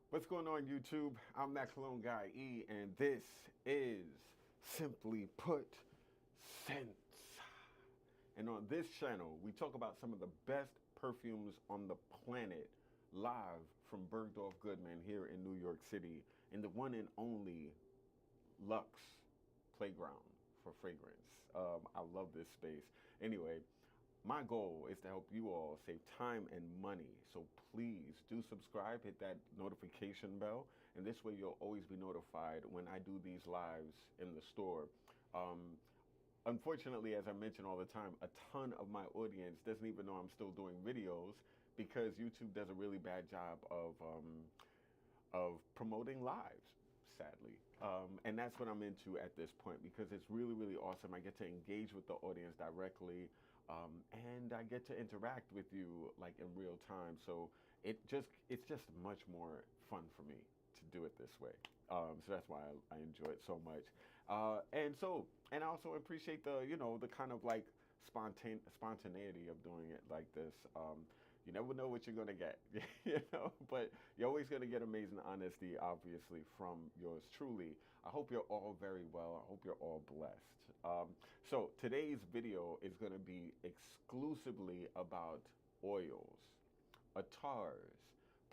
What's going on, YouTube? I'm that cologne guy E, and this is Simply Put Scents. And on this channel, we talk about some of the best perfumes on the planet, live from Bergdorf Goodman here in New York City, in the one and only Luxe Playground for fragrance. I love this space. Anyway, my goal is to help you all save time and money. So please do subscribe, hit that notification bell, and this way you'll always be notified when I do these lives in the store. Unfortunately, as I mention all the time, a ton of my audience doesn't even know I'm still doing videos because YouTube does a really bad job of promoting lives, sadly. And that's what I'm into at this point, because it's really, really awesome. I get to engage with the audience directly, and I get to interact with you like in real time. So it's just much more fun for me to do it this way. So that's why I enjoy it so much. And I also appreciate the kind of like spontaneity of doing it like this. You never know what you're gonna get, but you're always gonna get amazing honesty, obviously, from yours truly. I hope you're all very well. I hope you're all blessed. So today's video is gonna be exclusively about oils, attars,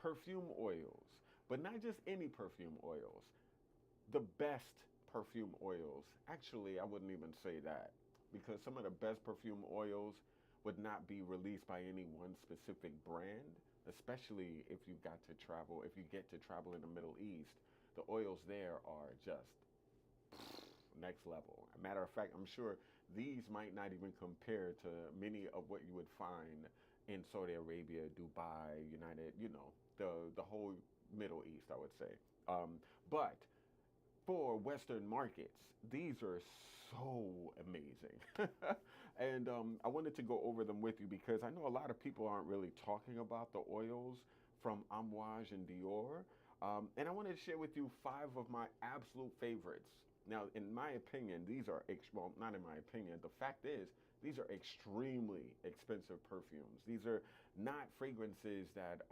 perfume oils, but not just any perfume oils, the best perfume oils. Actually, I wouldn't even say that, because some of the best perfume oils would not be released by any one specific brand, especially if you get to travel in the Middle East. The oils there are just next level. As a matter of fact, I'm sure these might not even compare to many of what you would find in Saudi Arabia, Dubai, the whole Middle East, I would say. But for Western markets, these are so amazing. And I wanted to go over them with you because I know a lot of people aren't really talking about the oils from Amouage and Dior. And I wanted to share with you 5 of my absolute favorites. Now, in my opinion, these are, well, not in my opinion, the fact is, these are extremely expensive perfumes. These are not fragrances that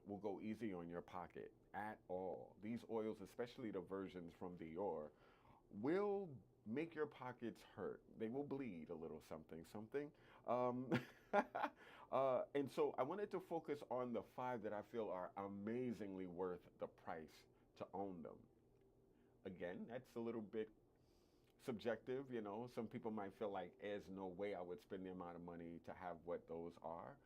will go easy on your pocket at all. These oils, especially the versions from Dior, will make your pockets hurt. They will bleed a little something. And so I wanted to focus on the 5 that I feel are amazingly worth the price to own them. Again, that's a little bit subjective, Some people might feel like there's no way I would spend the amount of money to have what those are.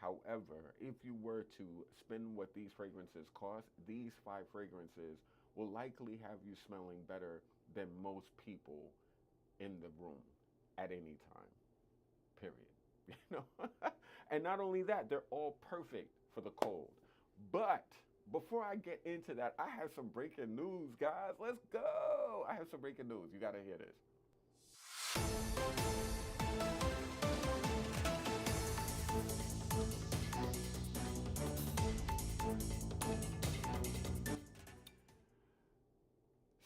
However, if you were to spend what these fragrances cost, these 5 fragrances will likely have you smelling better than most people in the room at any time, period. And not only that, they're all perfect for the cold. But before I get into that, I have some breaking news, guys. Let's go. I have some breaking news. You got to hear this.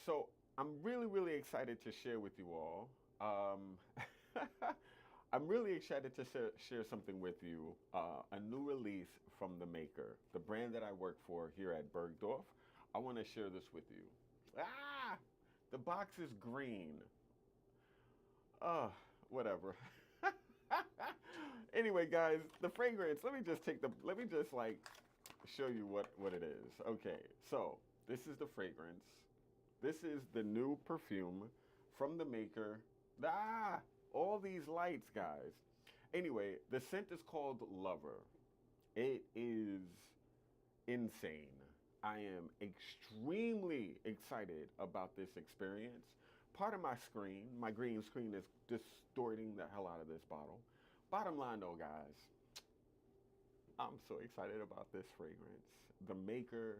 So I'm really, really excited to share with you all. I'm really excited to share something with you, a new release from the maker, the brand that I work for here at Bergdorf. I want to share this with you. The The box is green. Whatever. Anyway, guys, the fragrance. Let me just like show you what it is. Okay, so this is the fragrance. This is the new perfume from the maker. Ah, all these lights, guys. Anyway, the scent is called Lover. It is insane. I am extremely excited about this experience. Part of my green screen is distorting the hell out of this bottle. Bottom line though, guys, I'm so excited about this fragrance. The maker,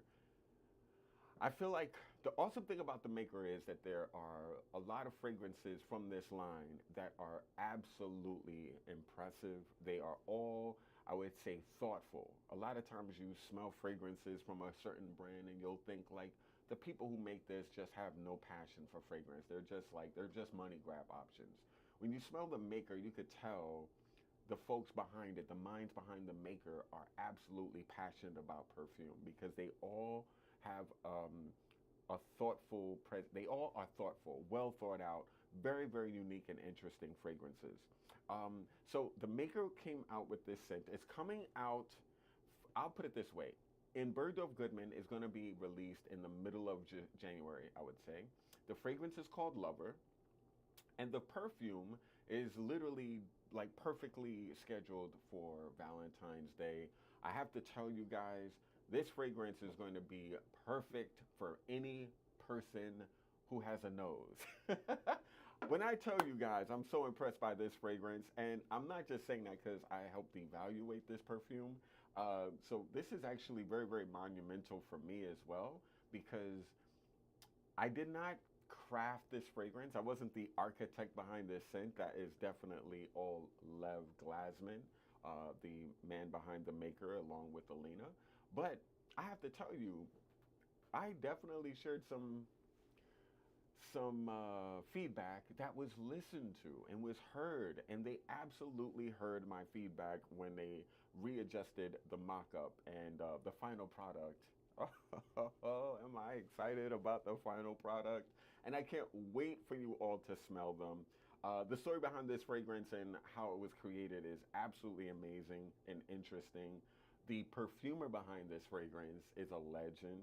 I feel like the awesome thing about the maker is that there are a lot of fragrances from this line that are absolutely impressive. They are all, I would say, thoughtful. A lot of times you smell fragrances from a certain brand and you'll think like the people who make this just have no passion for fragrance. They're just money grab options. When you smell the maker, you could tell the folks behind it, the minds behind the maker are absolutely passionate about perfume because they all have a thoughtful, they all are thoughtful, well thought out, very, very unique and interesting fragrances. So the maker came out with this scent. It's coming out, I'll put it this way. In Bergdorf Goodman is going to be released in the middle of January, I would say. The fragrance is called Lover. And the perfume is literally like perfectly scheduled for Valentine's Day. I have to tell you guys, this fragrance is going to be perfect for any person who has a nose. When I tell you guys, I'm so impressed by this fragrance, and I'm not just saying that because I helped evaluate this perfume. So this is actually very, very monumental for me as well because I did not craft this fragrance. I wasn't the architect behind this scent. That is definitely all Lev Glasman, the man behind the maker, along with Alina. But I have to tell you, I definitely shared some feedback that was listened to and was heard, and they absolutely heard my feedback when they readjusted the mock-up and the final product. Oh, am I excited about the final product? And I can't wait for you all to smell them. The story behind this fragrance and how it was created is absolutely amazing and interesting. The perfumer behind this fragrance is a legend.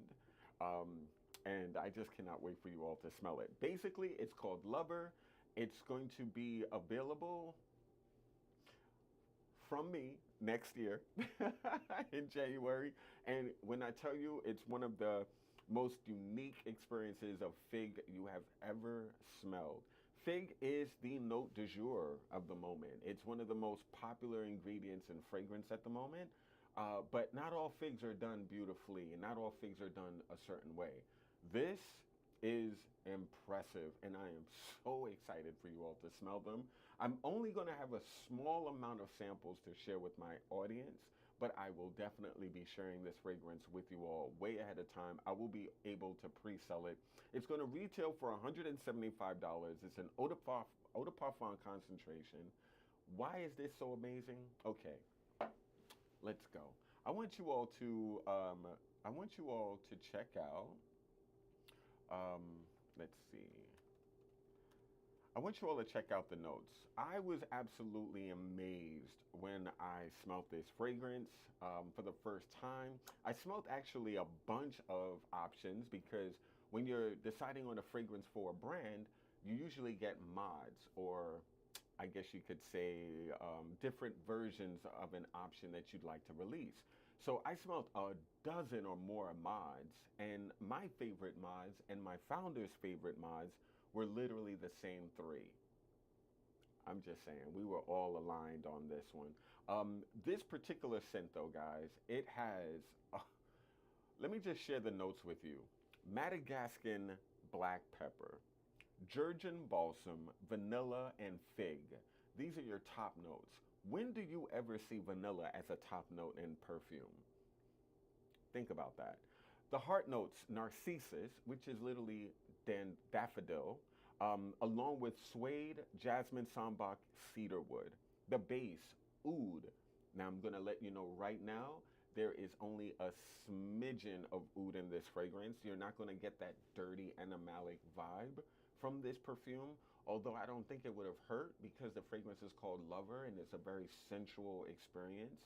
And I just cannot wait for you all to smell it. Basically, it's called Lover. It's going to be available from me next year in January. And when I tell you, it's one of the most unique experiences of fig you have ever smelled. Fig is the note du jour of the moment. It's one of the most popular ingredients in fragrance at the moment. But not all figs are done beautifully, and not all figs are done a certain way. This is impressive, and I am so excited for you all to smell them. I'm only going to have a small amount of samples to share with my audience, but I will definitely be sharing this fragrance with you all way ahead of time. I will be able to pre-sell it. It's going to retail for $175. It's an eau de parfum concentration. Why is this so amazing? Okay, let's go. I want you all to check out. Let's see. I want you all to check out the notes. I was absolutely amazed when I smelled this fragrance for the first time. I smelled actually a bunch of options because when you're deciding on a fragrance for a brand, you usually get mods, or I guess you could say different versions of an option that you'd like to release. So I smelled a dozen or more mods, and my favorite mods and my founder's favorite mods were literally the same three. I'm just saying, we were all aligned on this one. This particular scent though, guys, it has, let me just share the notes with you. Madagascan black pepper, Georgian balsam, vanilla, and fig. These are your top notes. When do you ever see vanilla as a top note in perfume? Think about that. The heart notes, narcissus, which is literally daffodil, along with suede, jasmine, sambac, cedarwood. The base, oud. Now I'm going to let you know right now, there is only a smidgen of oud in this fragrance. You're not going to get that dirty animalic vibe from this perfume, although I don't think it would have hurt because the fragrance is called Lover and it's a very sensual experience.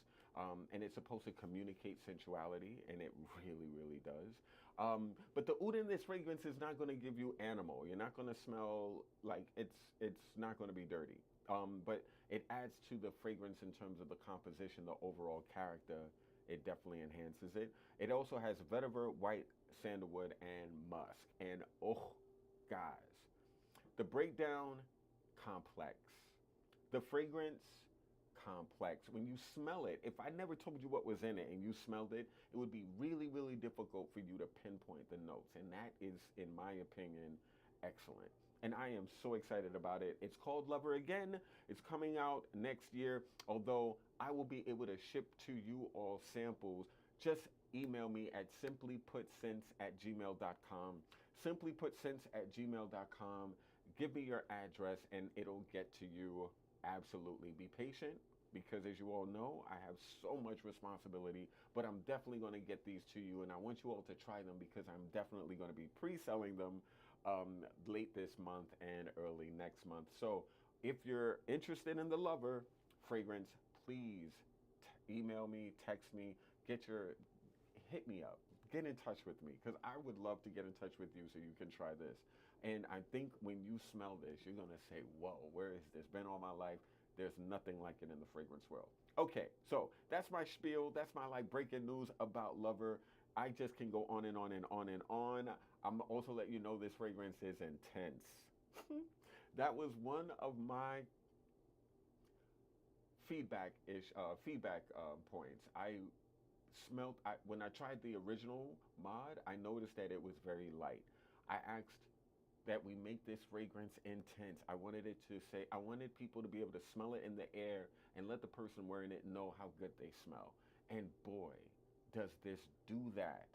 And it's supposed to communicate sensuality, and it really, really does. But the oud in this fragrance is not going to give you animal. You're not going to smell like it's not going to be dirty. But it adds to the fragrance in terms of the composition, the overall character. It definitely enhances it. It also has vetiver, white sandalwood, and musk. And oh, guys, the breakdown, complex. The fragrance, complex. When you smell it, if I never told you what was in it and you smelled it, it would be really, really difficult for you to pinpoint the notes. And that is, in my opinion, excellent. And I am so excited about it. It's called Lover again. It's coming out next year. Although I will be able to ship to you all samples, just email me at simplyputsense@gmail.com. Simplyputsense@gmail.com. Give me your address and it'll get to you. Absolutely. Be patient because, as you all know, I have so much responsibility, but I'm definitely going to get these to you, and I want you all to try them because I'm definitely going to be pre-selling them late this month and early next month. So if you're interested in the Lover fragrance, please email me, text me, hit me up, get in touch with me, because I would love to get in touch with you so you can try this. And I think when you smell this, you're going to say, whoa, where is this? Been all my life. There's nothing like it in the fragrance world. Okay, so that's my spiel. That's my breaking news about Lover. I just can go on and on and on and on. I'm also letting you know this fragrance is intense. That was one of my feedback points. When I tried the original mod, I noticed that it was very light. I asked that we make this fragrance intense. I wanted people to be able to smell it in the air and let the person wearing it know how good they smell. And boy, does this do that.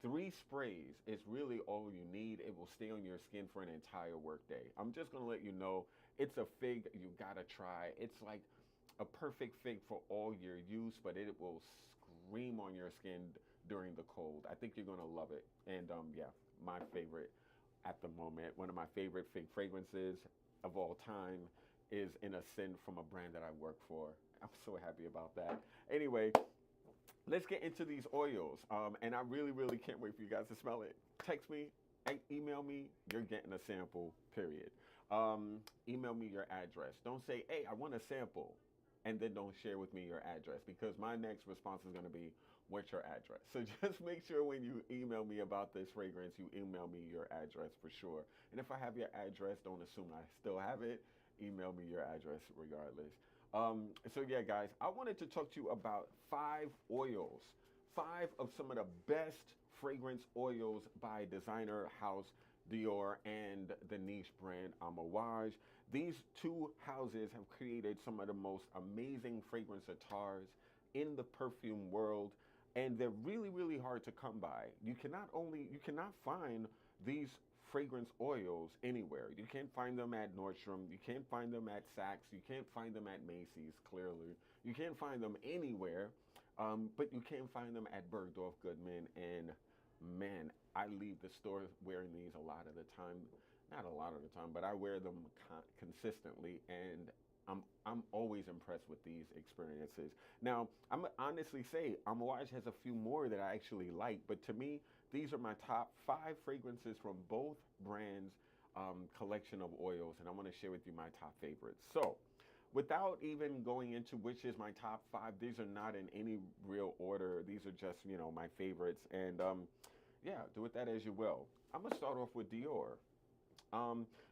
3 sprays is really all you need. It will stay on your skin for an entire workday. I'm just gonna let you know, it's a fig you gotta try. It's like a perfect fig for all your use, but it will scream on your skin during the cold. I think you're gonna love it. And yeah, my favorite at the moment, one of my favorite fig fragrances of all time is in a scent from a brand that I work for. I'm so happy about that. Anyway, let's get into these oils. And I really, really can't wait for you guys to smell it. Text me, email me, you're getting a sample, period. Email me your address. Don't say, hey, I want a sample, and then don't share with me your address, because my next response is going to be, what's your address? So just make sure when you email me about this fragrance, you email me your address for sure. And if I have your address, don't assume I still have it. Email me your address regardless. So yeah, guys, I wanted to talk to you about 5 oils, 5 of some of the best fragrance oils by designer house Dior and the niche brand Amouage. These 2 houses have created some of the most amazing fragrance atars in the perfume world, and they're really, really hard to come by. You cannot find these fragrance oils anywhere. You can't find them at Nordstrom. You can't find them at Saks. You can't find them at Macy's, clearly. You can't find them anywhere, but you can find them at Bergdorf Goodman. And man, I leave the store wearing these a lot of the time. Not a lot of the time, but I wear them consistently, and I'm always impressed with these experiences. Now, I'm honestly say Amouage has a few more that I actually like, but to me, these are my top 5 fragrances from both brands' collection of oils, and I want to share with you my top favorites. So, without even going into which is my top 5, these are not in any real order. These are just, my favorites, and yeah, do with that as you will. I'm gonna start off with Dior.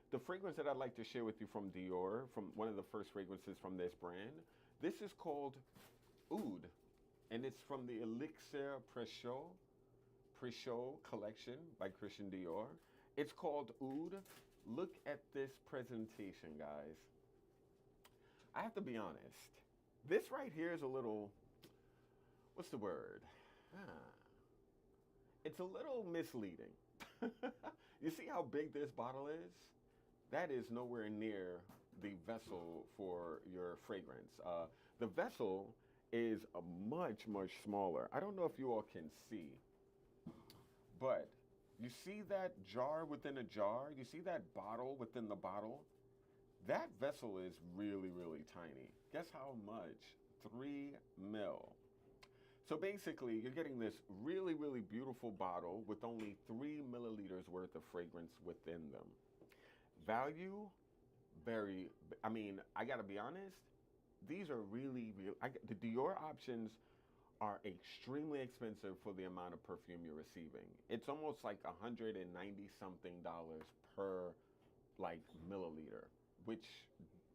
The fragrance that I'd like to share with you from Dior, from one of the first fragrances from this brand, this is called Oud, and it's from the Elixir Préchaud collection by Christian Dior. It's called Oud. Look at this presentation, guys. I have to be honest. This right here is a little, what's the word? It's a little misleading. You see how big this bottle is? That is nowhere near the vessel for your fragrance. The vessel is much, much smaller. I don't know if you all can see, but You see that jar within a jar? You see that bottle within the bottle? That vessel is really, really tiny. Guess how much? 3 mil. So basically, you're getting this really, really beautiful bottle with only 3 milliliters worth of fragrance within them. Value, very, I mean, I gotta be honest, these are really, real. The Dior options are extremely expensive for the amount of perfume you're receiving. It's almost like 190 something dollars per like milliliter, which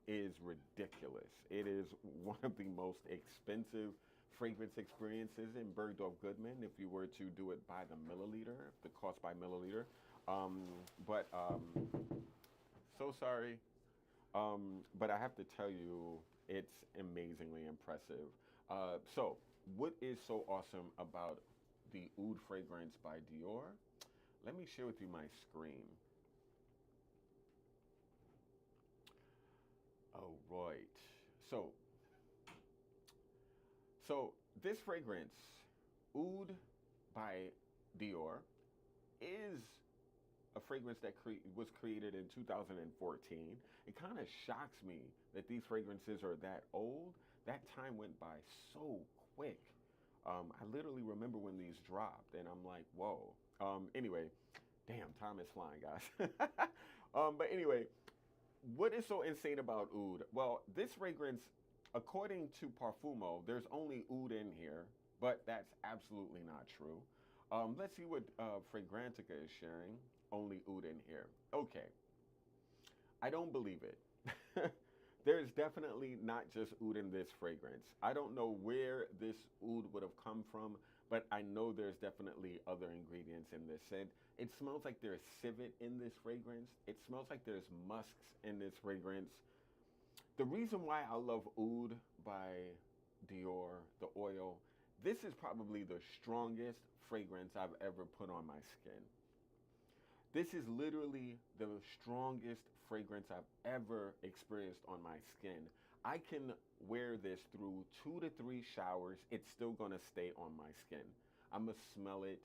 is ridiculous. It is one of the most expensive fragrance experiences in Bergdorf Goodman if you were to do it by the milliliter, the cost by milliliter. Um, but so sorry. But I have to tell you, it's amazingly impressive. So, what is so awesome about the Oud fragrance by Dior? Let me share with you my screen. All right. So, so this fragrance, Oud by Dior, is a fragrance that was created in 2014. It kind of shocks me that these fragrances are that old. That time went by so quick. I literally remember when these dropped, and I'm like, whoa. Anyway, damn, time is flying, guys. But anyway, what is so insane about Oud? Well, this fragrance, according to Parfumo, there's only Oud in here, but that's absolutely not true. Let's see what Fragrantica is sharing. Only Oud in here. Okay, I don't believe it. There's definitely not just Oud in this fragrance. I don't know where this Oud would have come from, but I know there's definitely other ingredients in this scent. It smells like there's civet in this fragrance. It smells like there's musks in this fragrance. The reason why I love Oud by Dior, the oil, this is probably the strongest fragrance I've ever put on my skin. This is literally the strongest fragrance I've ever experienced on my skin. I can wear this through 2 to 3 showers. It's still gonna stay on my skin. I'm gonna smell it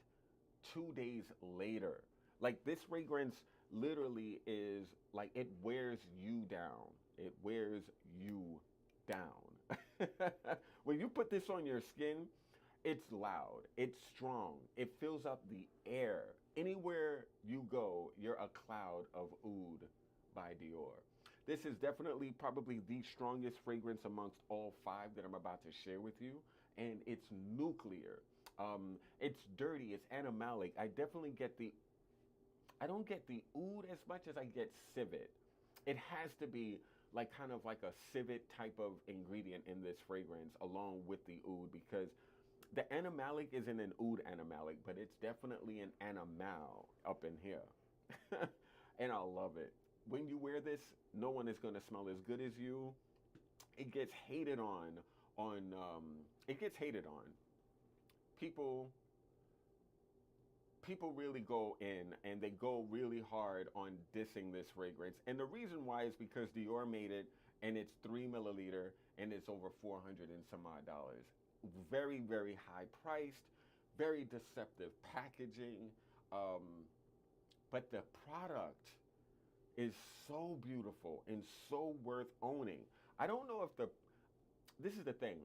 2 days later. Like this fragrance literally is like it wears you down. It wears you down. When you put this on your skin, it's loud, it's strong, it fills up the air. Anywhere you go, you're a cloud of Oud by Dior. This is definitely probably the strongest fragrance amongst all five that I'm about to share with you, and it's nuclear. It's dirty, it's animalic. I don't get the Oud as much as I get civet. It has to be like kind of like a civet type of ingredient in this fragrance along with the Oud, because the animalic isn't an Oud animalic, but it's definitely an animal up in here. And I love it. When you wear this, no one is going to smell as good as you. It gets hated it gets hated on. People people really go in and they go really hard on dissing this fragrance. And the reason why is because Dior made it and it's 3 milliliter and it's over 400 and some odd dollars. Very, very high priced, very deceptive packaging. But the product is so beautiful and so worth owning. I don't know if this is the thing.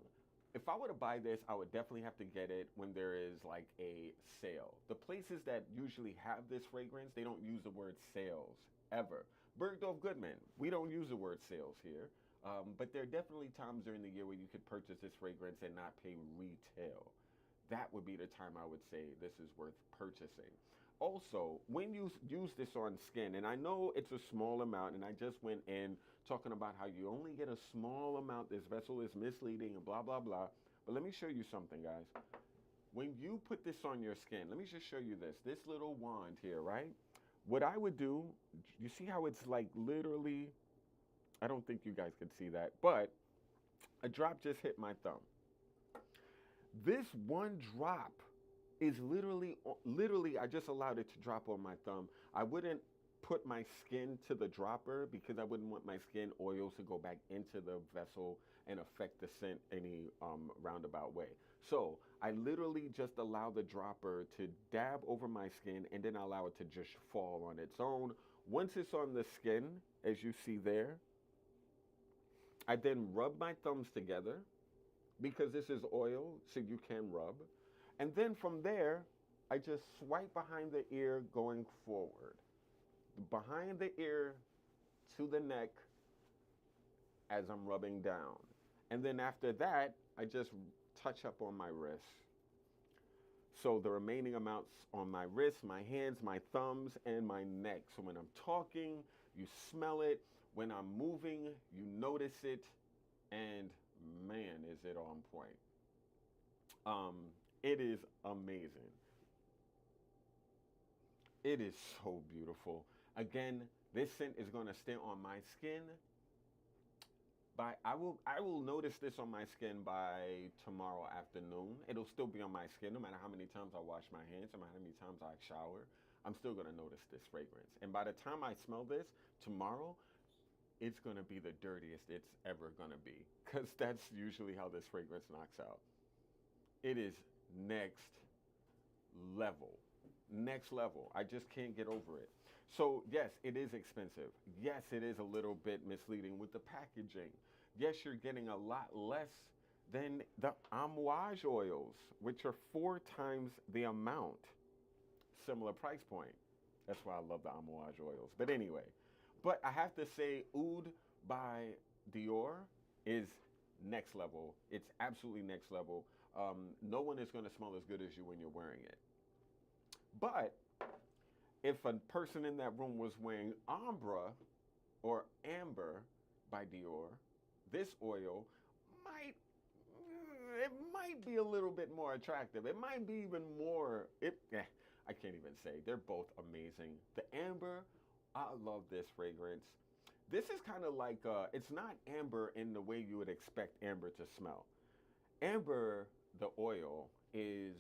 If I were to buy this, I would definitely have to get it when there is like a sale. The places that usually have this fragrance, they don't use the word sales ever. Bergdorf Goodman, we don't use the word sales here. But there are definitely times during the year where you could purchase this fragrance and not pay retail. That would be the time I would say this is worth purchasing. Also, when you use this on skin, and I know it's a small amount, and I just went in talking about how you only get a small amount, this vessel is misleading and blah, blah, blah. But let me show you something, guys. When you put this on your skin, let me just show you this little wand here, right? What I would do, you see how it's like literally, I don't think you guys could see that, but a drop just hit my thumb. This one drop is literally, I just allowed it to drop on my thumb. I wouldn't put my skin to the dropper because I wouldn't want my skin oils to go back into the vessel and affect the scent any roundabout way. So I literally just allow the dropper to dab over my skin, and then I allow it to just fall on its own. Once it's on the skin, as you see there, I then rub my thumbs together because this is oil, so you can rub. And then from there, I just swipe behind the ear going forward. Behind the ear to the neck as I'm rubbing down. And then after that, I just touch up on my wrist. So the remaining amounts on my wrists, my hands, my thumbs, and my neck. So when I'm talking, you smell it. When I'm moving, you notice it. And man, is it on point. It is amazing. It is so beautiful. Again, this scent is going to stay on my skin. I will notice this on my skin by tomorrow afternoon. It'll still be on my skin no matter how many times I wash my hands, no matter how many times I shower. I'm still going to notice this fragrance. And by the time I smell this tomorrow, it's going to be the dirtiest it's ever going to be, because that's usually how this fragrance knocks out. It is next level. Next level. I just can't get over it. So yes, it is expensive. Yes, it is a little bit misleading with the packaging. Yes, you're getting a lot less than the Amouage oils, which are 4 times the amount. Similar price point. That's why I love the Amouage oils. But anyway, but I have to say Oud by Dior is next level. It's absolutely next level. No one is going to smell as good as you when you're wearing it. But if a person in that room was wearing Ambre or Amber by Dior, this oil might be a little bit more attractive. It might be even more. I can't even say. They're both amazing. The Amber, I love this fragrance. This is kind of like, it's not amber in the way you would expect amber to smell. Amber, the oil, is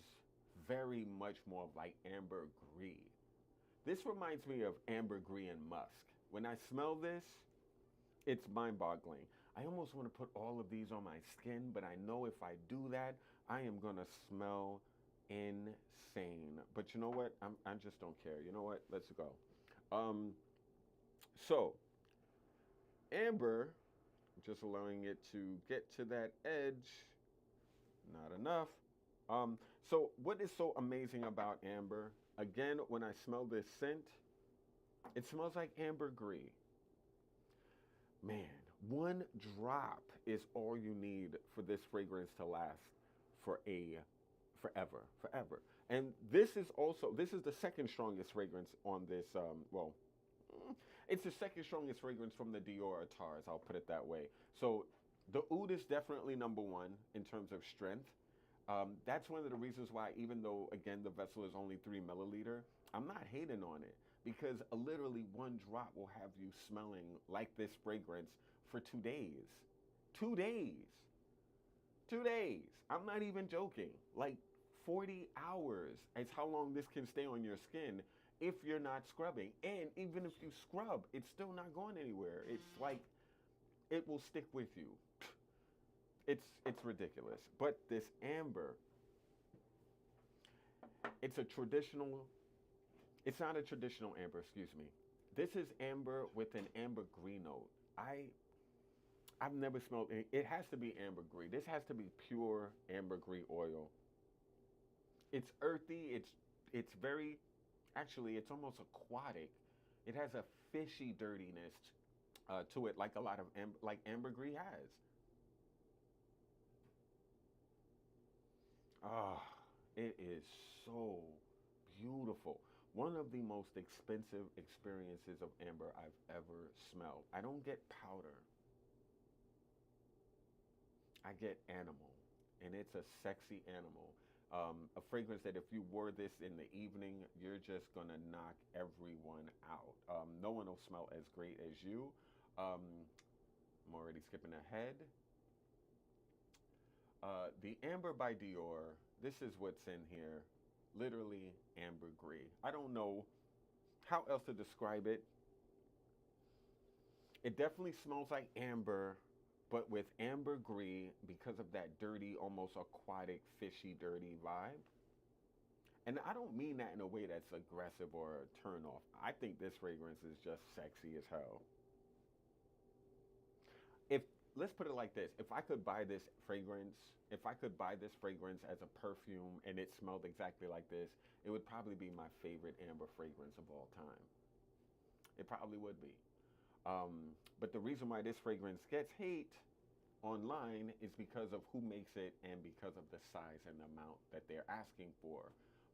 very much more like ambergris. This reminds me of ambergris and musk. When I smell this, it's mind-boggling. I almost want to put all of these on my skin, but I know if I do that, I am going to smell insane. But you know what? I just don't care. You know what? Let's go. So, amber, just allowing it to get to that edge. Not enough. So what is so amazing about amber? Again, when I smell this scent, it smells like ambergris. Man, 1 drop is all you need for this fragrance to last forever. And this is the second strongest fragrance on this, it's the second strongest fragrance from the Dior Atars, I'll put it that way. So the Oud is definitely number 1 in terms of strength. That's one of the reasons why, even though, again, the vessel is only 3 milliliter, I'm not hating on it, because literally 1 drop will have you smelling like this fragrance for 2 days. 2 days. 2 days. I'm not even joking. Like 40 hours is how long this can stay on your skin if you're not scrubbing. And even if you scrub, it's still not going anywhere. It's like, it will stick with you. It's ridiculous. But this amber, it's not a traditional amber, excuse me. This is amber with an ambergris note. I've never smelled it. It has to be ambergris. This has to be pure ambergris oil. It's earthy. It's very, actually, it's almost aquatic. It has a fishy dirtiness to it, like a lot of ambergris has. Ah, it is so beautiful. One of the most expensive experiences of amber I've ever smelled. I don't get powder. I get animal, and it's a sexy animal. A fragrance that if you wore this in the evening, you're just gonna knock everyone out. No one will smell as great as you. I'm already skipping ahead. The Amber by Dior, this is what's in here. Literally ambergris. I don't know how else to describe it. It definitely smells like amber, But with ambergris, because of that dirty, almost aquatic, fishy, dirty vibe, and I don't mean that in a way that's aggressive or a turn off. I think this fragrance is just sexy as hell. If let's put it like this, if I could buy this fragrance, if I could buy this fragrance as a perfume and it smelled exactly like this, it would probably be my favorite amber fragrance of all time. It probably would be. But the reason why this fragrance gets hate online is because of who makes it and because of the size and the amount that they're asking for.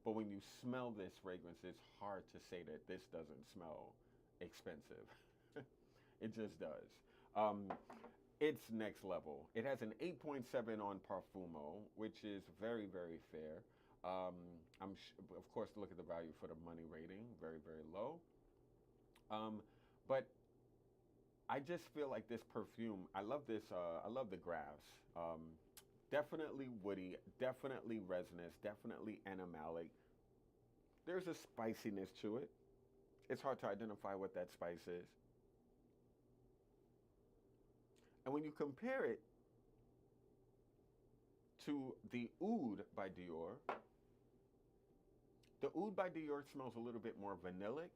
But when you smell this fragrance, it's hard to say that this doesn't smell expensive. It just does. Um, it's next level. It has an 8.7 on Parfumo, which is very, very fair. Um, of course, look at the value for the money rating, very, very low. But I just feel like this perfume. I love this. I love the graphs. Definitely woody, definitely resinous, definitely animalic. There's a spiciness to it. It's hard to identify what that spice is. And when you compare it to the Oud by Dior, the Oud by Dior smells a little bit more vanillic.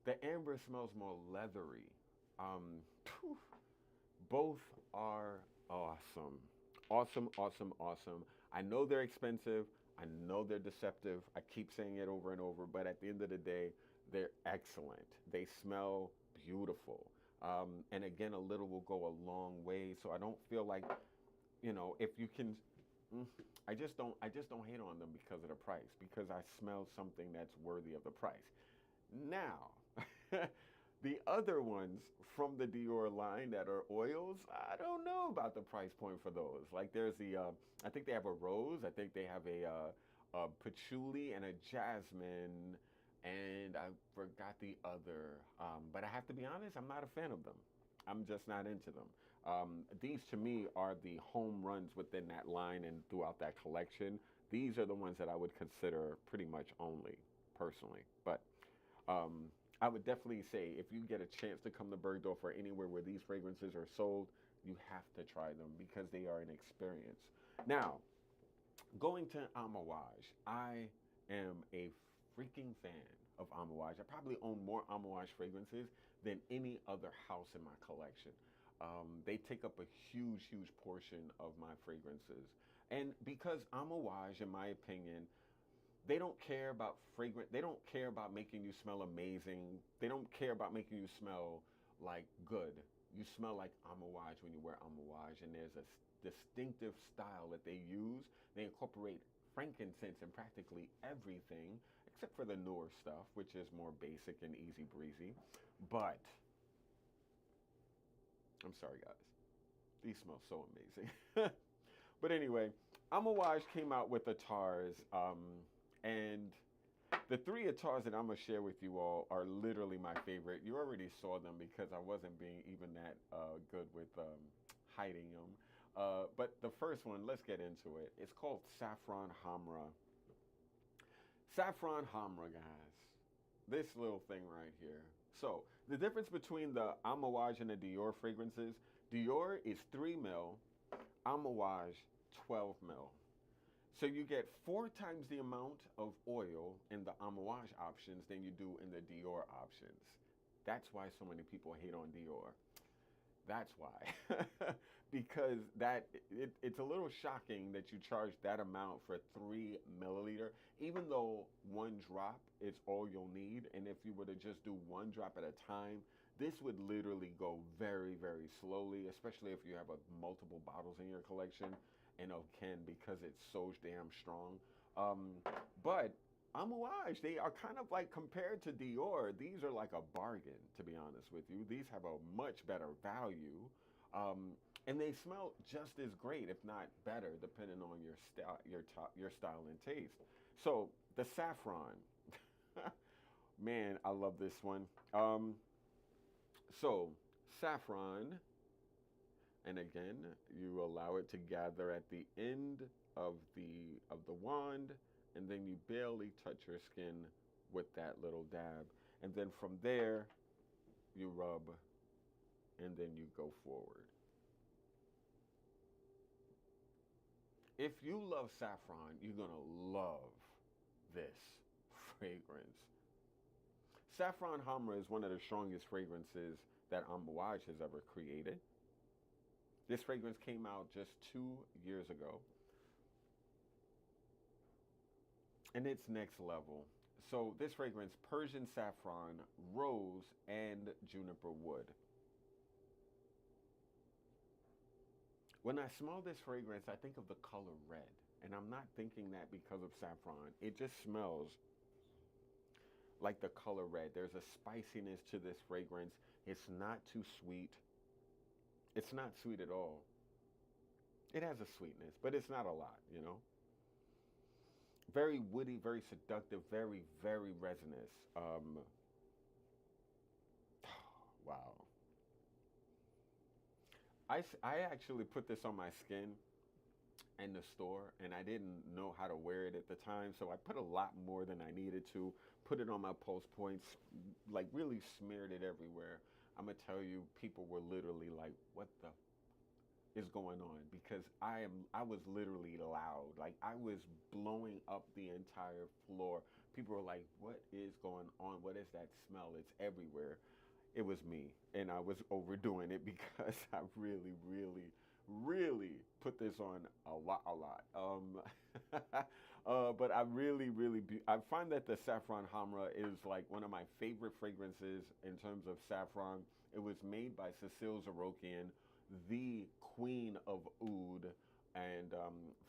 The amber smells more leathery. Phew, both are awesome. Awesome, awesome, awesome. I know they're expensive. I know they're deceptive. I keep saying it over and over, but at the end of the day, they're excellent. They smell beautiful. And again, a little will go a long way. So I don't feel like, if you can, I just don't hate on them because of the price, because I smell something that's worthy of the price. Now, the other ones from the Dior line that are oils, I don't know about the price point for those. Like there's I think they have a rose, I think they have a patchouli and a jasmine, and I forgot the other. But I have to be honest, I'm not a fan of them. I'm just not into them. These to me are the home runs within that line and throughout that collection. These are the ones that I would consider pretty much only, personally. But I would definitely say if you get a chance to come to Bergdorf or anywhere where these fragrances are sold, you have to try them because they are an experience. Now, going to Amouage, I am a freaking fan of Amouage. I probably own more Amouage fragrances than any other house in my collection. They take up a huge, huge portion of my fragrances. And because Amouage, in my opinion, they don't care about fragrance. They don't care about making you smell amazing. They don't care about making you smell like good. You smell like Amouage when you wear Amouage, and there's a distinctive style that they use. They incorporate frankincense in practically everything, except for the newer stuff, which is more basic and easy breezy. But I'm sorry, guys. These smell so amazing. But anyway, Amouage came out with Atars, and the three Atars that I'm going to share with you all are literally my favorite. You already saw them because I wasn't being even that good with hiding them. But the first one, let's get into it. It's called Saffron Hamra. Saffron Hamra, guys. This little thing right here. So, the difference between the Amouage and the Dior fragrances, Dior is 3 mil, Amouage 12 mil. So you get 4 times the amount of oil in the Amouage options than you do in the Dior options. That's why so many people hate on Dior. That's why. Because it's a little shocking that you charge that amount for 3 milliliter, even though 1 drop is all you'll need. And if you were to just do 1 drop at a time, this would literally go very, very slowly, especially if you have multiple bottles in your collection. And can because it's so damn strong. But Amouage, they are kind of like, compared to Dior, these are like a bargain, to be honest with you. These have a much better value. And they smell just as great, if not better, depending on your style and taste. So the saffron, man, I love this one. So saffron. And again, you allow it to gather at the end of the wand, and then you barely touch your skin with that little dab. And then from there, you rub and then you go forward. If you love saffron, you're going to love this fragrance. Saffron Hamra is one of the strongest fragrances that Amouage has ever created. This fragrance came out just 2 years ago, and it's next level. So this fragrance, Persian saffron, rose, and juniper wood. When I smell this fragrance, I think of the color red. And I'm not thinking that because of saffron. It just smells like the color red. There's a spiciness to this fragrance. It's not too sweet. It's not sweet at all. It has a sweetness, but it's not a lot, you know? Very woody, very seductive, very, very resinous. Wow. I actually put this on my skin in the store, and I didn't know how to wear it at the time, so I put a lot more than I needed to, put it on my pulse points, like really smeared it everywhere. I'm gonna tell you, people were literally like, what the is going on? Because I was literally loud. Like, I was blowing up the entire floor. People were like, what is going on? What is that smell? It's everywhere. It was me, and I was overdoing it because I really, really, really put this on a lot. But I really, really, I find that the Saffron Hamra is like one of my favorite fragrances in terms of saffron. It was made by Cecile Zarokian, the queen of oud and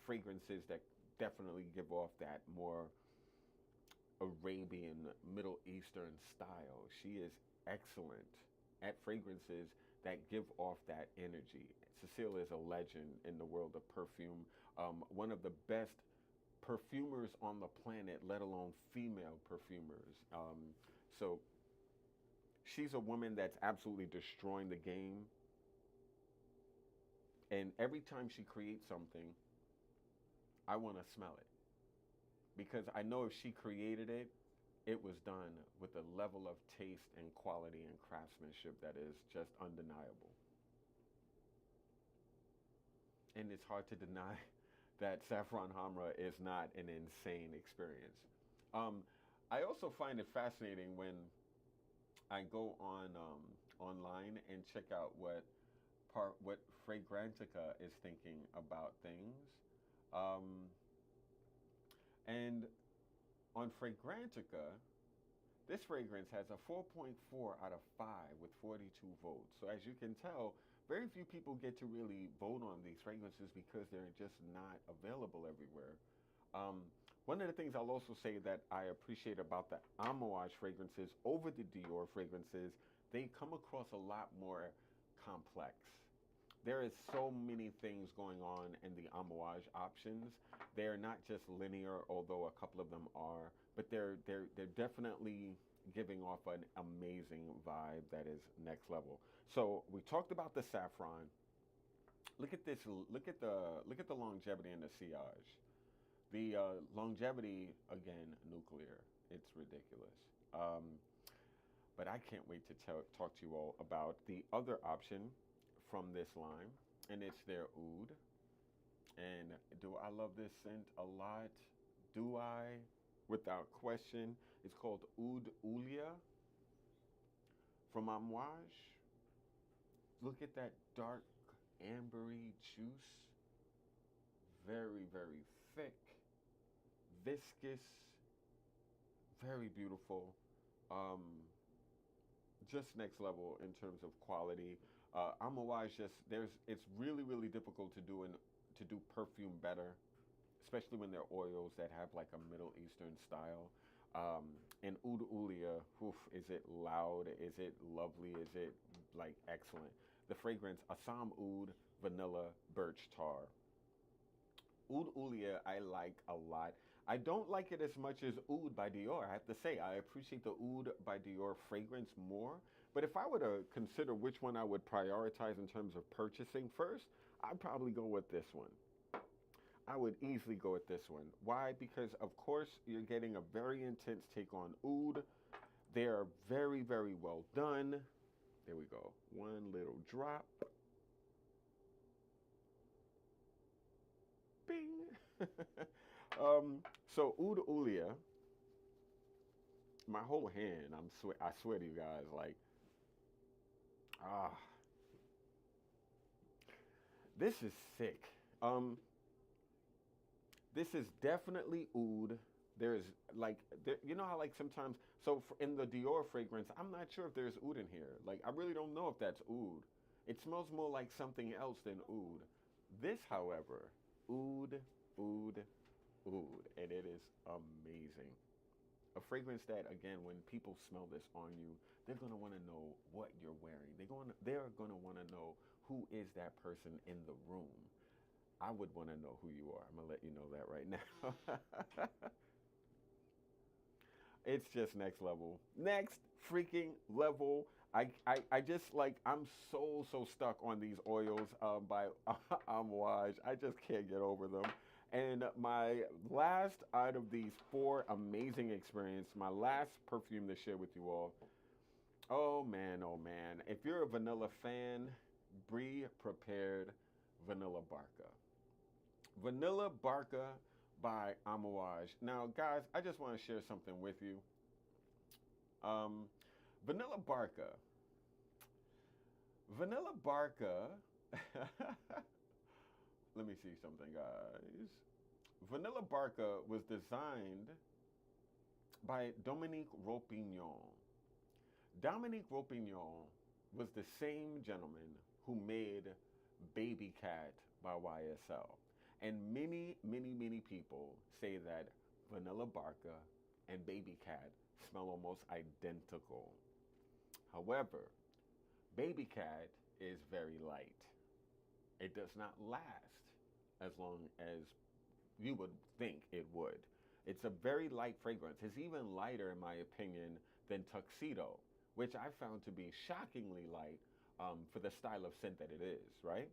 fragrances that definitely give off that more Arabian, Middle Eastern style. She is excellent at fragrances that give off that energy. Cecile is a legend in the world of perfume, one of the best perfumers on the planet, let alone female perfumers. So she's a woman that's absolutely destroying the game. And every time she creates something, I want to smell it. Because I know if she created it, it was done with a level of taste and quality and craftsmanship that is just undeniable. And it's hard to deny that Saffron Hamra is not an insane experience. I also find it fascinating when I go on online and check out what Fragrantica is thinking about things. And on Fragrantica, this fragrance has a 4.4 out of 5 with 42 votes. So as you can tell, very few people get to really vote on these fragrances because they're just not available everywhere. One of the things I'll also say that I appreciate about the Amouage fragrances over the Dior fragrances, they come across a lot more complex. There is so many things going on in the Amouage options. They're not just linear, although a couple of them are, but they're definitely giving off an amazing vibe that is next level. So we talked about the saffron. Look at this. Look at the longevity and the sillage. The longevity, again, nuclear. It's ridiculous. But I can't wait to talk to you all about the other option from this line, and it's their oud. And do I love this scent a lot? Do I? Without question. It's called Oud Oulia from Amouage. Look at that dark, ambery juice. Very, very thick, viscous, very beautiful. Just next level in terms of quality. Amouage it's really, really difficult to do perfume better, especially when they're oils that have like a Middle Eastern style. And Oud Oulia, is it loud? Is it lovely? Is it like excellent? The fragrance, Assam Oud, Vanilla, Birch Tar. Oud Oulia I like a lot. I don't like it as much as Oud by Dior. I have to say, I appreciate the Oud by Dior fragrance more. But if I were to consider which one I would prioritize in terms of purchasing first, I'd probably go with this one. I would easily go with this one. Why? Because, of course, you're getting a very intense take on oud. They are very, very well done. There we go. One little drop. Bing. So Oud Ulia, my whole hand, I swear to you guys, like, ah, this is sick. Um, this is definitely oud. There's like, you know how like sometimes, so in the Dior fragrance, I'm not sure if there's oud in here. Like, I really don't know if that's oud. It smells more like something else than oud. This, however, oud, oud, oud, and it is amazing. A fragrance that, again, when people smell this on you, they're gonna want to know what you're wearing. They're gonna want to know who is that person in the room. I would want to know who you are. I'm gonna let you know that right now. It's just next level. Next freaking level. I just like, I'm so stuck on these oils by Amouage. I just can't get over them. And my last out of these four amazing experiences, my last perfume to share with you all. Oh man, oh man. If you're a vanilla fan, be prepared. Vanilla Barca. Vanilla Barca by Amouage. Now, guys, I just want to share something with you. Um, Vanilla Barca. Vanilla Barca. Let me see something, guys. Vanilla Barca was designed by Dominique Ropignon. Dominique Ropignon was the same gentleman who made Baby Cat by YSL. And many people say that Vanilla Barca and Baby Cat smell almost identical. However, Baby Cat is very light. It does not last as long as you would think it would. It's a very light fragrance. It's even lighter, in my opinion, than Tuxedo, which I found to be shockingly light for the style of scent that it is, right?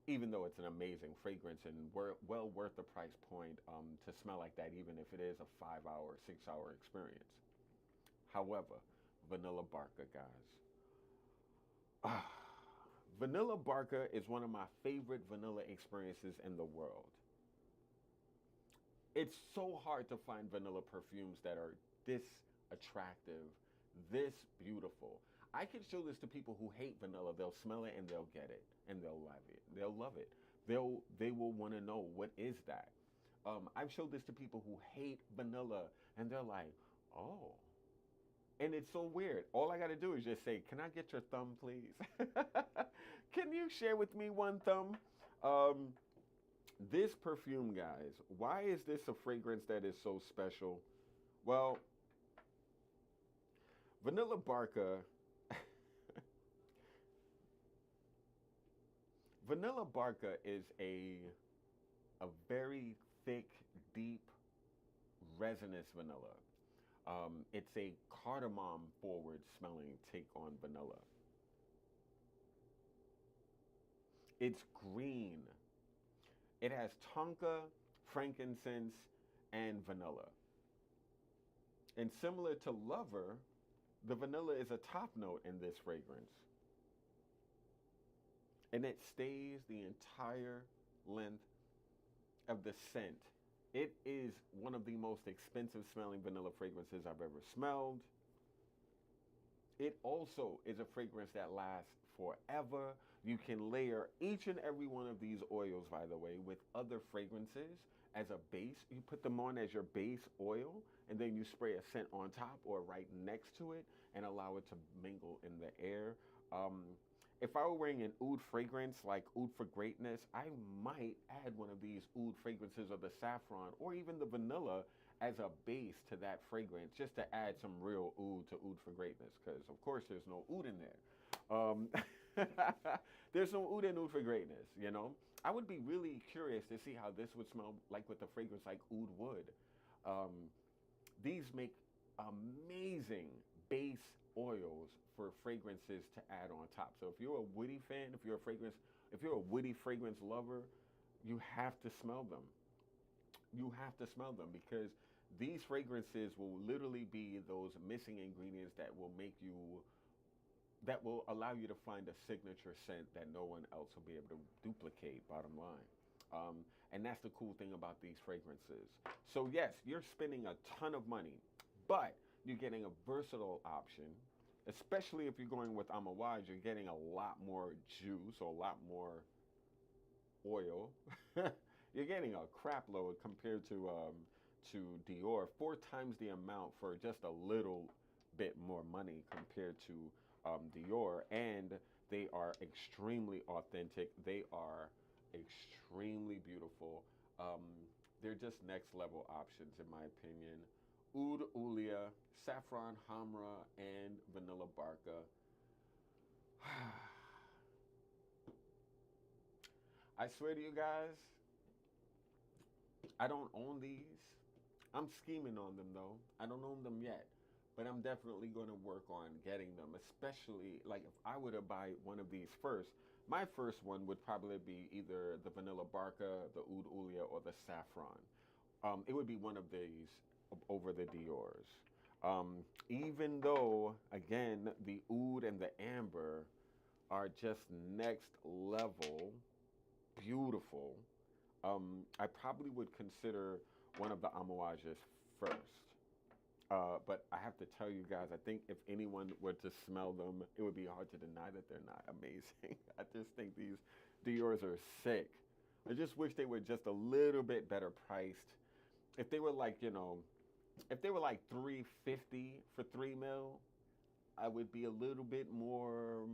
Even though it's an amazing fragrance and well worth the price point to smell like that, even if it is a 5-hour, 6-hour experience. However, Vanilla Barca, guys. Vanilla Barca is one of my favorite vanilla experiences in the world. It's so hard to find vanilla perfumes that are this attractive, this beautiful. I can show this to people who hate vanilla. They'll smell it and they'll get it and they'll love it. They'll love it. They will want to know, what is that? I've showed this to people who hate vanilla and they're like, oh. And it's so weird. All I got to do is just say, can I get your thumb, please? Can you share with me one thumb? This perfume, guys, why is this a fragrance that is so special? Well, Vanilla Barca. Vanilla Barca is a very thick, deep, resinous vanilla. It's a cardamom forward smelling take on vanilla. It's green. It has tonka, frankincense, and vanilla. And similar to Lover, the vanilla is a top note in this fragrance. And it stays the entire length of the scent. It is one of the most expensive smelling vanilla fragrances I've ever smelled. It also is a fragrance that lasts forever. You can layer each and every one of these oils, by the way, with other fragrances as a base. You put them on as your base oil, and then you spray a scent on top or right next to it and allow it to mingle in the air. If I were wearing an oud fragrance like Oud for Greatness, I might add one of these oud fragrances of the saffron or even the vanilla as a base to that fragrance, just to add some real oud to Oud for Greatness, because of course there's no oud in there. There's no oud in Oud for Greatness, you know. I would be really curious to see how this would smell like with a fragrance like oud would. These make amazing base oils for fragrances to add on top. So if you're a woody fan, if you're a woody fragrance lover, you have to smell them. You have to smell them, because these fragrances will literally be those missing ingredients that will make you that will allow you to find a signature scent that no one else will be able to duplicate, bottom line. And that's the cool thing about these fragrances. So, yes, you're spending a ton of money, but you're getting a versatile option, especially if you're going with Amouage. You're getting a lot more juice or a lot more oil. You're getting a crap load compared to Dior, 4 times the amount for just a little bit more money compared to Dior, and they are extremely authentic. They are extremely beautiful. Um, they're just next level options in my opinion. Oud Ulia, Saffron Hamra, and Vanilla Barca. I swear to you guys, I don't own these. I'm scheming on them though. I don't own them yet, but I'm definitely going to work on getting them. Especially like if I were to buy one of these first, my first one would probably be either the Vanilla Barca, the Oud Ulia, or the Saffron. It would be one of these over the Dior's. Even though, again, the Oud and the Amber are just next level beautiful. I probably would consider one of the Amouages first. But I have to tell you guys, I think if anyone were to smell them, it would be hard to deny that they're not amazing. I just think these Dior's are sick. I just wish they were just a little bit better priced. If they were like, if they were like 350 for 3 mil, I would be a little bit more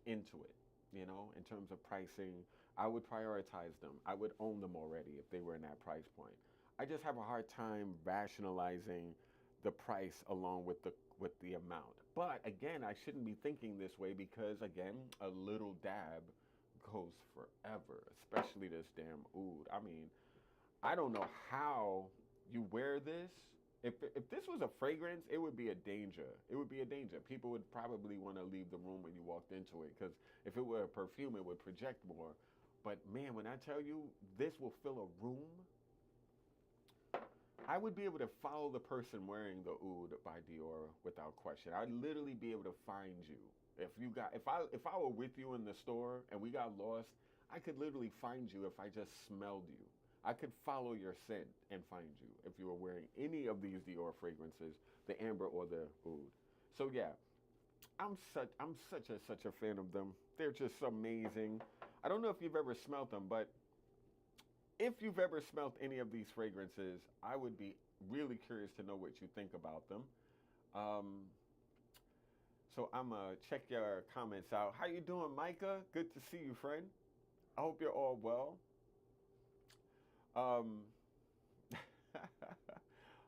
into it, in terms of pricing. I would prioritize them. I would own them already if they were in that price point. I just have a hard time rationalizing the price along with the amount. But again, I shouldn't be thinking this way because again, a little dab goes forever, especially this damn oud. I mean, I don't know how you wear this. If this was a fragrance, it would be a danger. It would be a danger. People would probably want to leave the room when you walked into it because if it were a perfume, it would project more. But man, when I tell you this will fill a room, I would be able to follow the person wearing the Oud by Dior without question. I'd literally be able to find you. If I were with you in the store and we got lost, I could literally find you if I just smelled you. I could follow your scent and find you if you were wearing any of these Dior fragrances, the Amber or the Oud. So yeah, I'm such a fan of them. They're just amazing. I don't know if you've ever smelled them, but if you've ever smelled any of these fragrances, I would be really curious to know what you think about them. Um, so I'm gonna check your comments out. How you doing, Micah? Good to see you, friend. I hope you're all well. Um,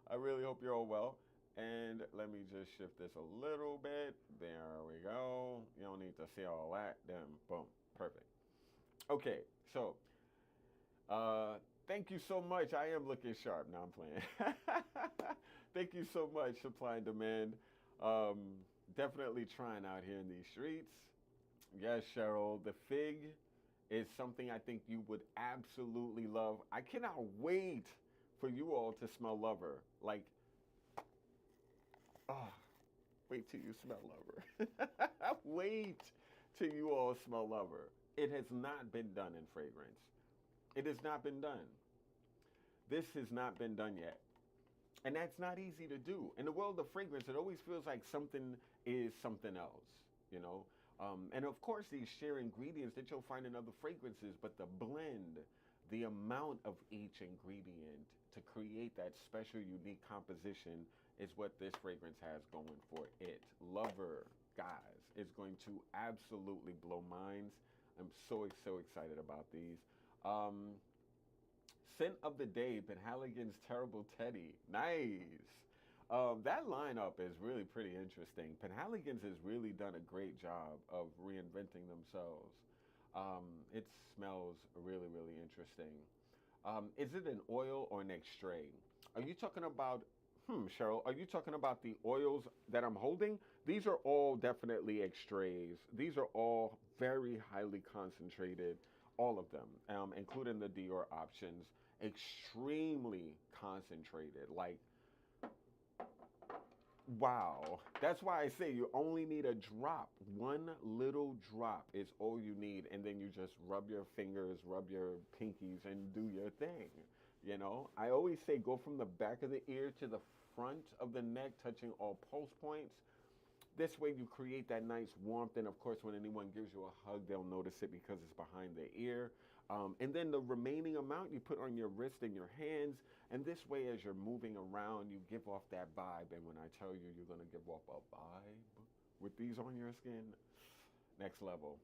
I really hope you're all well. And let me just shift this a little bit. There we go. You don't need to see all that. Then boom, perfect. Okay, so thank you so much. I am looking sharp. Now I'm playing. Thank you so much, Supply and Demand. Um, Definitely trying out here in these streets. Yes, Cheryl, the fig is something I think you would absolutely love. I cannot wait for you all to smell Lover. Like, oh, wait till you smell Lover. Wait till you all smell Lover. It has not been done in fragrance. It has not been done. This has not been done yet. And that's not easy to do. In the world of fragrance, it always feels like something is something else, you know? And of course, these share ingredients that you'll find in other fragrances, but the blend, the amount of each ingredient to create that special, unique composition is what this fragrance has going for it. Lover, guys, is going to absolutely blow minds. I'm so excited about these. Scent of the Day, Penhaligon's Terrible Teddy. Nice. That lineup is really pretty interesting. Penhaligon's has really done a great job of reinventing themselves. It smells really, really interesting. Is it an oil or an extrait? Are you talking about, Cheryl, are you talking about the oils that I'm holding? These are all definitely extraits. These are all very highly concentrated, all of them, including the Dior options, extremely concentrated. Like, Wow. That's why I say you only need a drop. One little drop is all you need. And then you just rub your fingers, rub your pinkies, and do your thing. You know, I always say go from the back of the ear to the front of the neck, touching all pulse points. This way you create that nice warmth. And of course, when anyone gives you a hug, they'll notice it because it's behind the ear. And then the remaining amount you put on your wrist and your hands. And this way, as you're moving around, you give off that vibe. And when I tell you you're going to give off a vibe with these on your skin, next level.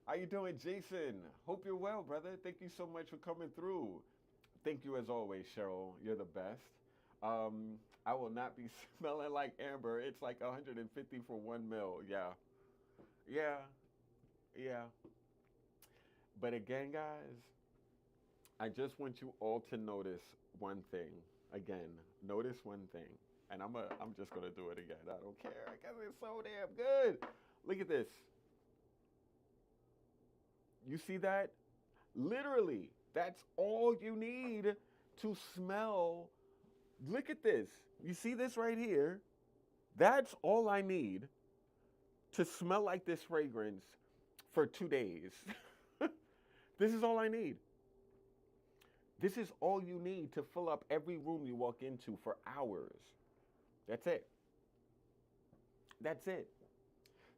How you doing, Jason? Hope you're well, brother. Thank you so much for coming through. Thank you as always, Cheryl. You're the best. I will not be smelling like amber. It's like 150 for 1 mil. Yeah. Yeah. Yeah. But again, guys, I just want you all to notice one thing. Again, notice one thing. And I'm just going to do it again. I don't care because it's so damn good. Look at this. You see that? Literally, that's all you need to smell. Look at this. You see this right here? That's all I need to smell like this fragrance for 2 days. This is all I need. This is all you need to fill up every room you walk into for hours. That's it. That's it.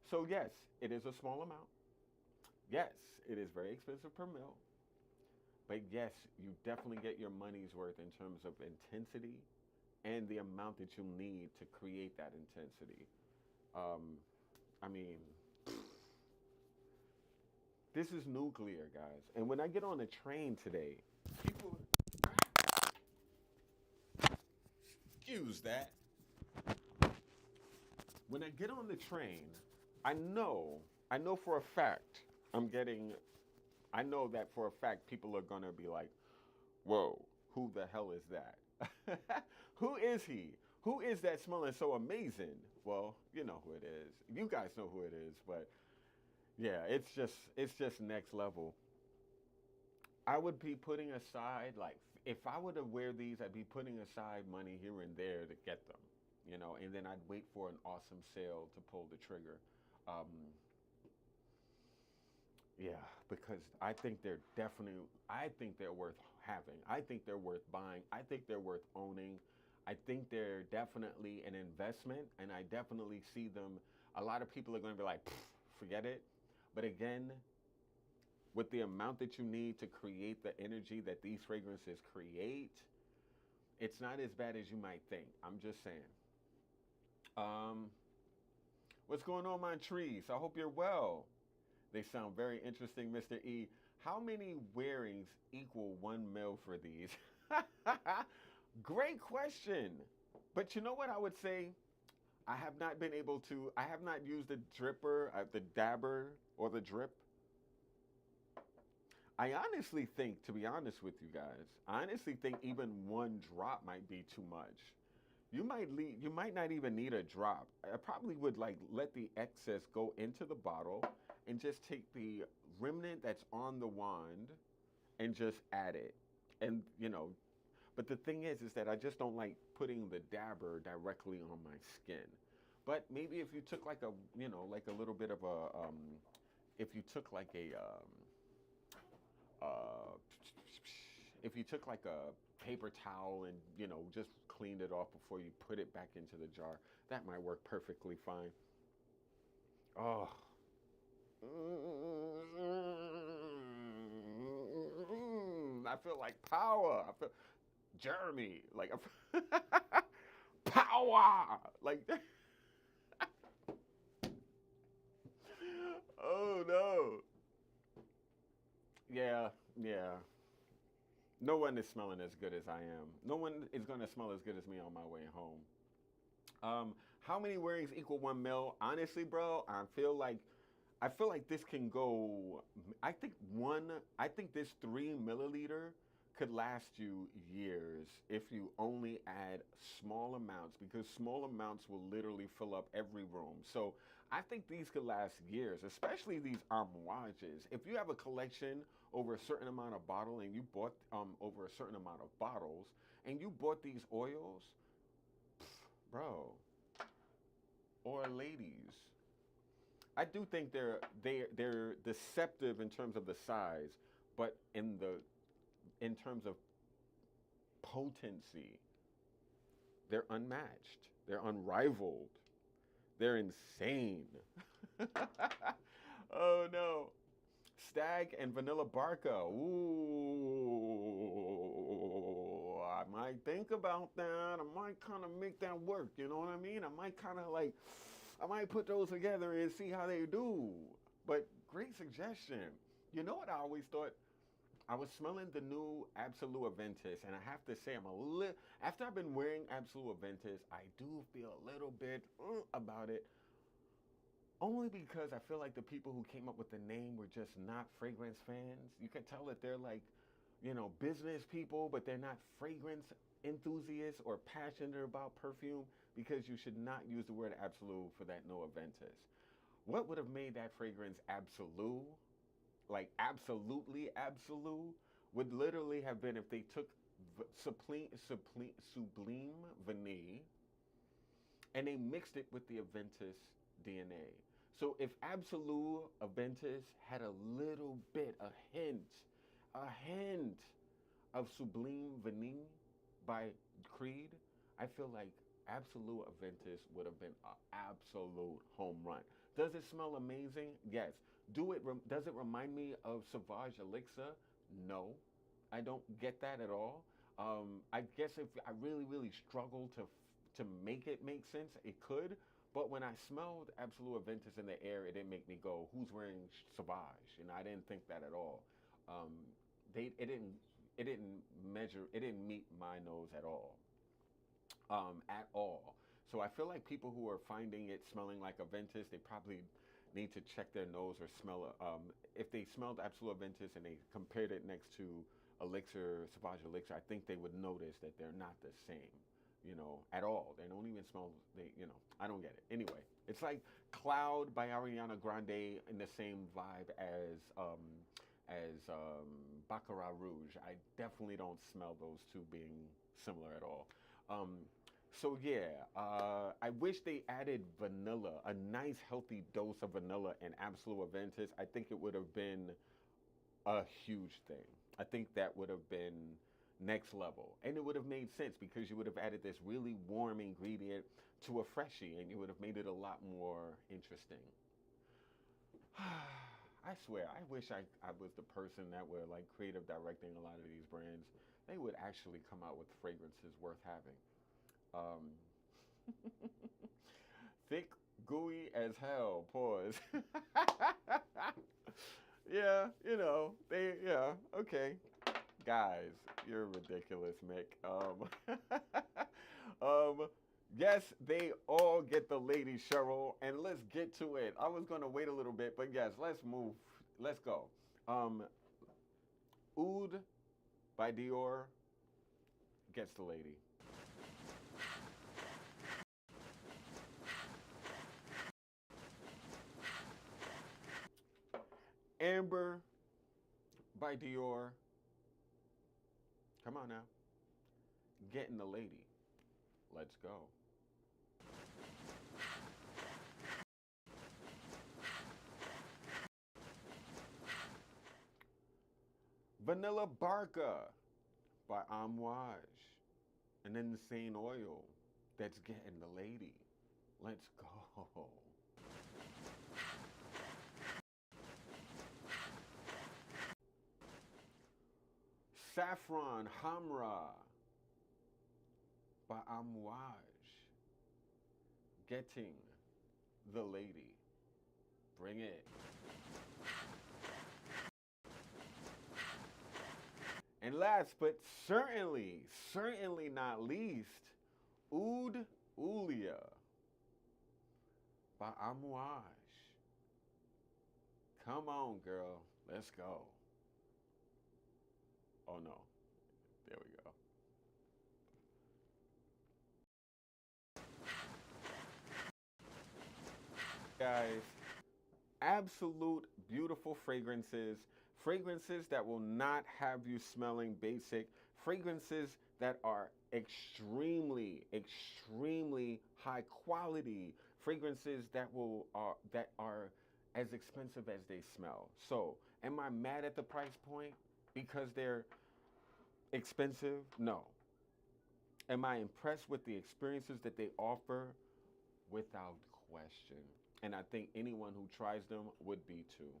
So yes, it is a small amount. Yes, it is very expensive per mil. But yes, you definitely get your money's worth in terms of intensity and the amount that you need to create that intensity. I mean, this is nuclear, guys. And when I get on a train today, people, excuse that. When I get on the train, I know for a fact, I know that for a fact people are gonna be like, whoa, who the hell is that? Who is he? Who is that smelling so amazing? Well, you know who it is. You guys know who it is, but yeah, it's just next level. I would be putting aside like if I were to wear these, I'd be putting aside money here and there to get them, you know, and then I'd wait for an awesome sale to pull the trigger. Um, yeah, because I think they're worth having. I think they're worth buying. I think they're worth owning. I think they're definitely an investment, and I definitely see them. A lot of people are going to be like, forget it. But again, with the amount that you need to create the energy that these fragrances create, it's not as bad as you might think. I'm just saying. Um, what's going on, my trees? I hope you're well. They sound very interesting, Mr. E. How many wearings equal 1 mil for these? Great question. But you know what I would say? I have not used the dripper, the dabber, or the drip. I honestly think, to be honest with you guys, I honestly think even one drop might be too much. You might not even need a drop. I probably would like let the excess go into the bottle and just take the remnant that's on the wand and just add it. And but the thing is that I just don't like putting the dabber directly on my skin. But maybe if you took like like a little bit of a, if you took like a, uh, if you took like a paper towel and just cleaned it off before you put it back into the jar, that might work perfectly fine. Oh, I feel like power. I feel Jeremy, like power, like. Oh no. Yeah, yeah. No one is smelling as good as I am. No one is gonna smell as good as me on my way home. How many wearings equal 1 mil? Honestly, bro, I feel like this can go. I think one. I think this 3 milliliter could last you years if you only add small amounts, because small amounts will literally fill up every room. So I think these could last years, especially these Amouages. If you have a collection over a certain amount of bottle and you bought over a certain amount of bottles and you bought these oils, bro, or ladies. I do think they're deceptive in terms of the size, but in terms of potency, they're unmatched. They're unrivaled. They're insane. Oh no. Stag and Vanilla Barca. Ooh, I might think about that. I might kind of make that work. You know what I mean? I might kind of like, I might put those together and see how they do. But great suggestion. You know what I always thought? I was smelling the new Absolute Aventus, and I have to say, I'm a little. After I've been wearing Absolute Aventus, I do feel a little bit about it. Only because I feel like the people who came up with the name were just not fragrance fans. You can tell that they're like, business people, but they're not fragrance enthusiasts or passionate about perfume because you should not use the word absolute for that no Aventus. What would have made that fragrance absolute, like absolutely absolute, would literally have been if they took Sublime Vanille and they mixed it with the Aventus DNA. So if Absolute Aventus had a little bit, a hint of Sublime Vanille by Creed, I feel like Absolute Aventus would have been an absolute home run. Does it smell amazing? Yes. Does it remind me of Sauvage Elixir? No, I don't get that at all. I guess if I really, really struggle to make it make sense, it could. But when I smelled Absolute Aventus in the air, it didn't make me go, "Who's wearing Sauvage?" I didn't think that at all. Um, it didn't measure, it didn't meet my nose at all, at all. So I feel like people who are finding it smelling like Aventus, they probably need to check their nose or smell it. If they smelled Absolute Aventus and they compared it next to Elixir, Sauvage Elixir, I think they would notice that they're not the same, at all. They don't even smell, I don't get it. Anyway, it's like Cloud by Ariana Grande in the same vibe as Baccarat Rouge. I definitely don't smell those two being similar at all. Um, so yeah, I wish they added vanilla, a nice healthy dose of vanilla and Absolute Aventus. I think it would have been a huge thing. I think that would have been next level. And it would have made sense because you would have added this really warm ingredient to a freshie and you would have made it a lot more interesting. I swear, I wish I was the person that were like creative directing a lot of these brands. They would actually come out with fragrances worth having. Um, thick, gooey as hell. Pause. Yeah, yeah, okay. Guys, you're ridiculous, Mick. Um, yes, they all get the lady Cheryl, and let's get to it. I was gonna wait a little bit, but yes, let's move. Let's go. Um, Oud by Dior gets the lady. Amber by Dior. Come on now. Getting the lady. Let's go. Vanilla Barca by Amouage. An insane oil that's getting the lady. Let's go. Saffron Hamra by Amouage. Getting the lady. Bring it. And last but certainly not least, Oud Ulia by Amouage. Come on, girl. Let's go. Oh no. There we go. Guys, absolute beautiful fragrances. Fragrances that will not have you smelling basic. Fragrances that are extremely, extremely high quality fragrances that are as expensive as they smell. So, am I mad at the price point because they're expensive? No. Am I impressed with the experiences that they offer? Without question. And I think anyone who tries them would be too.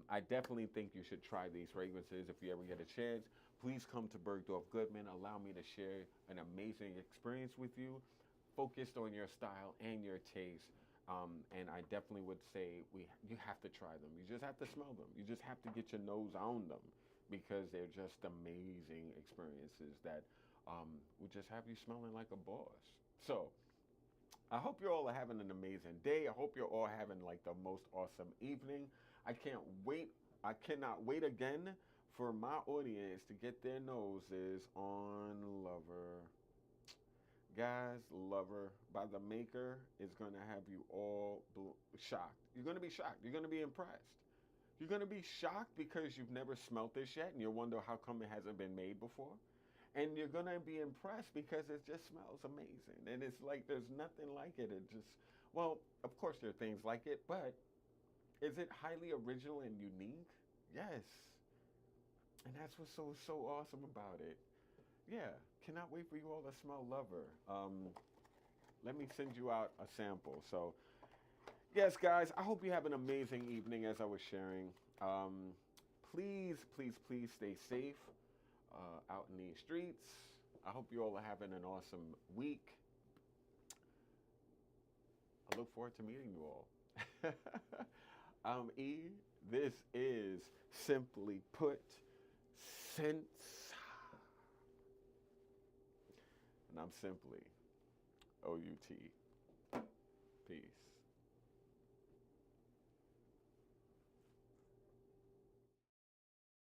I definitely think you should try these fragrances if you ever get a chance. Please come to Bergdorf Goodman. Allow me to share an amazing experience with you, focused on your style and your taste. And I definitely would say you have to try them. You just have to smell them. You just have to get your nose on them because they're just amazing experiences that will just have you smelling like a boss. So I hope you all are having an amazing day. I hope you're all having like the most awesome evening. I can't wait. I cannot wait again for my audience to get their noses on Lover. Guys, Lover by the Maker is going to have you all shocked. You're going to be shocked. You're going to be impressed. You're going to be shocked because you've never smelt this yet and you wonder how come it hasn't been made before. And you're going to be impressed because it just smells amazing. And it's like there's nothing like it. It just, well, of course there are things like it, but is it highly original and unique? Yes. And that's what's so awesome about it. Yeah, cannot wait for you all to smell Lover. Let me send you out a sample. So, yes, guys, I hope you have an amazing evening as I was sharing. Please, please, please stay safe out in these streets. I hope you all are having an awesome week. I look forward to meeting you all. I'm E. This is Simply Put Sense. And I'm simply OUT. Peace.